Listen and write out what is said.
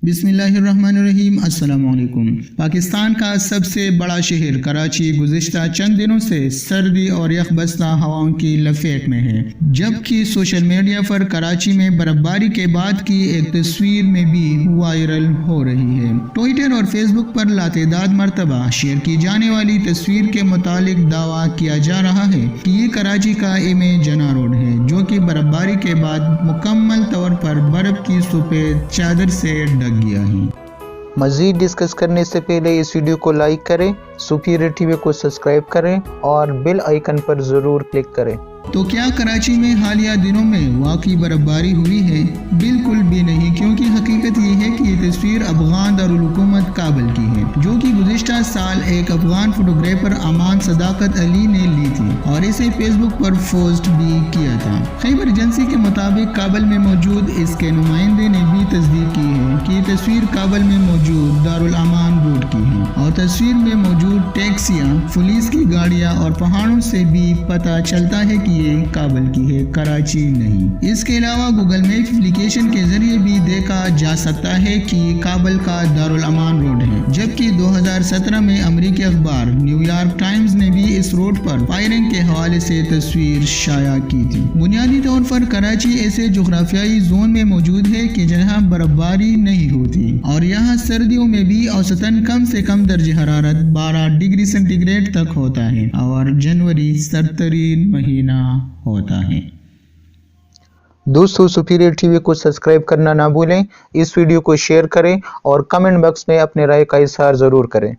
बिस्मिल्लाहिर्रहमानिर्रहीम। अस्सलाम वालेकुम। पाकिस्तान का सबसे बड़ा शहर कराची गुज़िश्ता चंद दिनों से सर्दी और यखबस्ता हवाओं की लपेट में है, जबकि सोशल मीडिया पर कराची में बर्फबारी के बाद की एक तस्वीर में भी वायरल हो रही है। ट्विटर और फेसबुक पर लातेदाद मरतबा शेयर की जाने वाली तस्वीर के मुतालिक दावा किया जा रहा है कि ये कराची का इमे जना रोड है, जो कि बर्फबारी के बाद मुकम्मल तौर पर बर्फ की सफ़ेद चादर से ढक गया है। मज़ीद डिस्कस करने से पहले इस वीडियो को लाइक करें, सुपीरियर टीवी को सब्सक्राइब करें और बेल आइकन पर ज़रूर क्लिक करें। तो क्या कराची में हालिया दिनों में वाकई बर्फबारी हुई है? बिल्कुल भी नहीं, क्योंकि हकीकत ये है कि ये तस्वीर अफगान दारुल हुकूमत काबुल की है, जो कि गुज़िश्ता साल एक अफगान फोटोग्राफर अमान सदाकत अली ने ली थी और इसे फेसबुक पर पोस्ट भी किया था। खैबर एजेंसी के मुताबिक काबुल में मौजूद इसके नुमाइंदे ने भी तस्दीक की है कि ये तस्वीर काबुल में मौजूद दारुल अमान रोड की है और तस्वीर में मौजूद टैक्सियाँ, पुलिस की गाड़ियाँ और पहाड़ों से भी पता चलता है कि ये काबुल की है, कराची नहीं। इसके अलावा गूगल मैप एप्लीकेशन के जरिए भी देखा जा सकता है कि काबुल का दारुल अमान रोड है, जबकि 2017 में अमेरिकी अखबार न्यूयॉर्क टाइम्स ने भी इस रोड पर फायरिंग के हवाले से तस्वीर शाया की थी। बुनियादी तौर पर कराची ऐसे जोग्राफियाई जोन में मौजूद है कि जहाँ बर्फबारी नहीं होती और यहाँ सर्दियों में भी औसतन कम से कम दर्जे हरारत 12 डिग्री सेंटीग्रेड तक होता है और जनवरी सर्दतरीन महीना होता है। दोस्तों, सुपीरियर टीवी को सब्सक्राइब करना ना भूलें, इस वीडियो को शेयर करें और कमेंट बॉक्स में अपने राय का इजहार ज़रूर करें।